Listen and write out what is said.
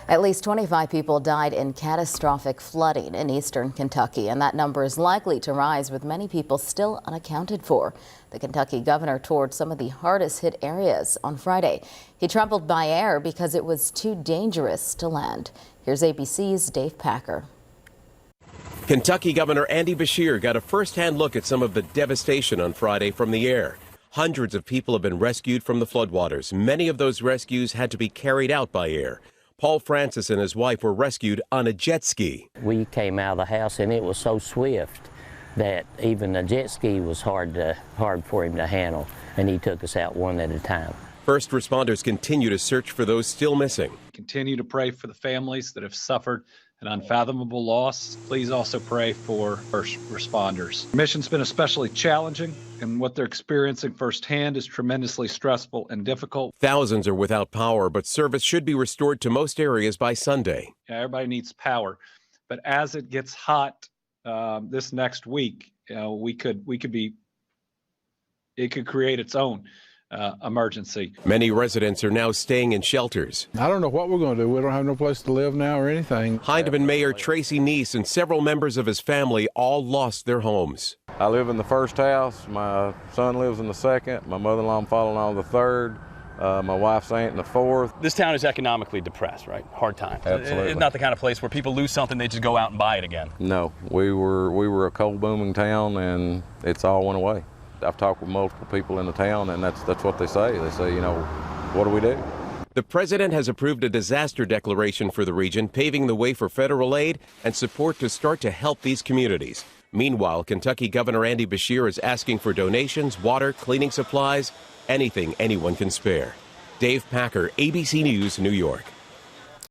At least 25 people died in catastrophic flooding in eastern Kentucky, and that number is likely to rise with many people still unaccounted for. The Kentucky governor toured some of the hardest hit areas on Friday. He traveled by air because it was too dangerous to land. Here's ABC's Dave Packer. Kentucky Governor Andy Beshear got a first-hand look at some of the devastation on Friday from the air. Hundreds of people have been rescued from the floodwaters. Many of those rescues had to be carried out by air. Paul Francis and his wife were rescued on a jet ski. We came out of the house and it was so swift that even a jet ski was hard for him to handle, and he took us out one at a time. First responders continue to search for those still missing. Continue to pray for the families that have suffered an unfathomable loss. Please also pray for first responders. The mission's been especially challenging, and what they're experiencing firsthand is tremendously stressful and difficult. Thousands are without power, but service should be restored to most areas by Sunday. Everybody needs power, but as it gets hot this next week, it could create its own emergency. Many residents are now staying in shelters. I don't know what we're going to do. We don't have no place to live now or anything. Hyndman Mayor Tracy Neese and several members of his family all lost their homes. I live in the first house. My son lives in the second. My mother-in-law and father-in-law in the third. My wife's aunt in the fourth. This town is economically depressed, right? Hard time. Absolutely. It's not the kind of place where people lose something, they just go out and buy it again. No, we were a coal booming town, and it's all went away. I've talked with multiple people in the town, and that's what they say. They say, what do we do? The president has approved a disaster declaration for the region, paving the way for federal aid and support to start to help these communities. Meanwhile, Kentucky Governor Andy Beshear is asking for donations, water, cleaning supplies, anything anyone can spare. Dave Packer, ABC News, New York.